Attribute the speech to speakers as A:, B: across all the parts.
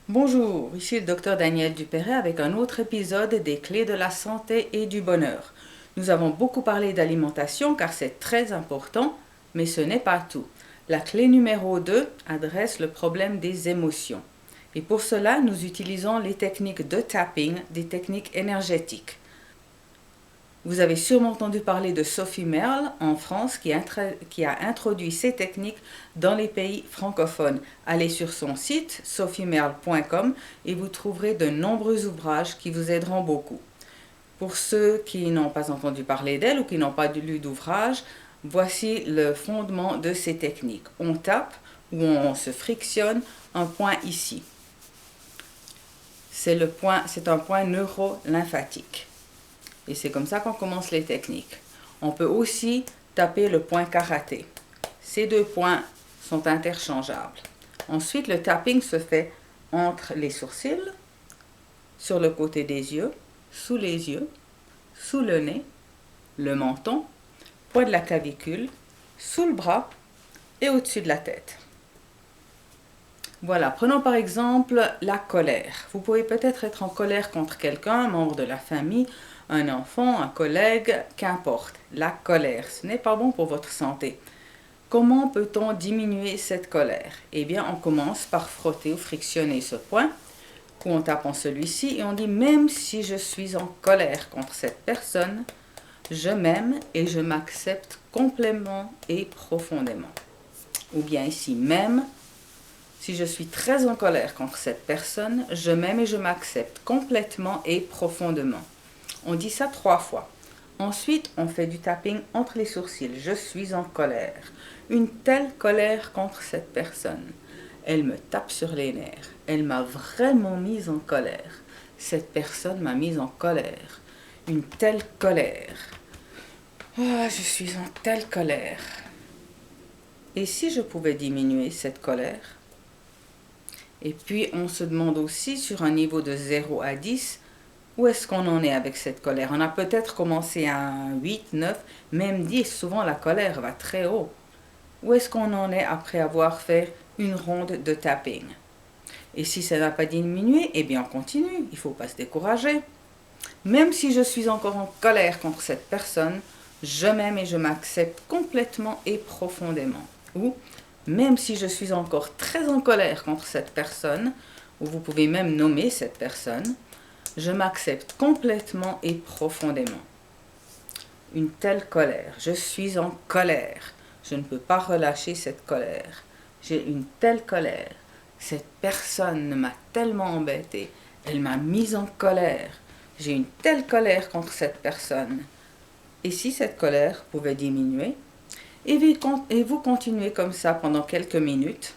A: Bonjour, ici le docteur Daniel Dupéret avec un autre épisode des clés de la santé et du bonheur. Nous avons beaucoup parlé d'alimentation car c'est très important, mais ce n'est pas tout. La clé numéro 2 adresse le problème des émotions. Et pour cela, nous utilisons les techniques de tapping, des techniques énergétiques. Vous avez sûrement entendu parler de Sophie Merle en France qui a introduit ces techniques dans les pays francophones. Allez sur son site sophiemerle.com et vous trouverez de nombreux ouvrages qui vous aideront beaucoup. Pour ceux qui n'ont pas entendu parler d'elle ou qui n'ont pas lu d'ouvrage, voici le fondement de ces techniques. On tape ou on se frictionne un point ici. C'est un point neuro-lymphatique. Et c'est comme ça qu'on commence les techniques. On peut aussi taper le point karaté. Ces deux points sont interchangeables. Ensuite, le tapping se fait entre les sourcils, sur le côté des yeux, sous le nez, le menton, poids de la clavicule, sous le bras et au-dessus de la tête. Voilà, prenons par exemple la colère. Vous pouvez peut-être être en colère contre quelqu'un, un membre de la famille, un enfant, un collègue, qu'importe. La colère, ce n'est pas bon pour votre santé. Comment peut-on diminuer cette colère? Eh bien, on commence par frotter ou frictionner ce point, ou on tape en celui-ci et on dit même si je suis en colère contre cette personne, je m'aime et je m'accepte complètement et profondément. Ou bien ici, même si je suis très en colère contre cette personne, je m'aime et je m'accepte complètement et profondément. On dit ça 3 fois. Ensuite, on fait du tapping entre les sourcils. Je suis en colère. Une telle colère contre cette personne. Elle me tape sur les nerfs. Elle m'a vraiment mise en colère. Cette personne m'a mise en colère. Une telle colère. Oh, je suis en telle colère. Et si je pouvais diminuer cette colère? Et puis, on se demande aussi, sur un niveau de 0 à 10, où est-ce qu'on en est avec cette colère? On a peut-être commencé à 8, 9, même 10. Souvent, la colère va très haut. Où est-ce qu'on en est après avoir fait une ronde de tapping? Et si ça n'a pas diminué, eh bien, on continue. Il ne faut pas se décourager. Même si je suis encore en colère contre cette personne, je m'aime et je m'accepte complètement et profondément. Ou, même si je suis encore très en colère contre cette personne, ou vous pouvez même nommer cette personne, je m'accepte complètement et profondément. Une telle colère. Je suis en colère. Je ne peux pas relâcher cette colère. J'ai une telle colère. Cette personne m'a tellement embêtée. Elle m'a mise en colère. J'ai une telle colère contre cette personne. Et si cette colère pouvait diminuer? Et vous continuez comme ça pendant quelques minutes.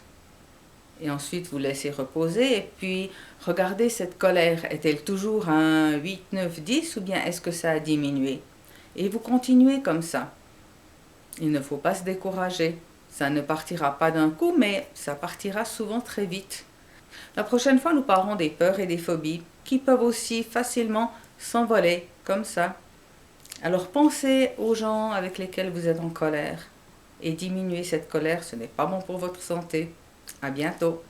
A: Et ensuite vous laissez reposer et puis regardez cette colère. Est-elle toujours un 8, 9, 10 ou bien est-ce que ça a diminué? Et vous continuez comme ça. Il ne faut pas se décourager. Ça ne partira pas d'un coup, mais ça partira souvent très vite. La prochaine fois, nous parlerons des peurs et des phobies qui peuvent aussi facilement s'envoler comme ça. Alors pensez aux gens avec lesquels vous êtes en colère et diminuez cette colère, ce n'est pas bon pour votre santé. À bientôt.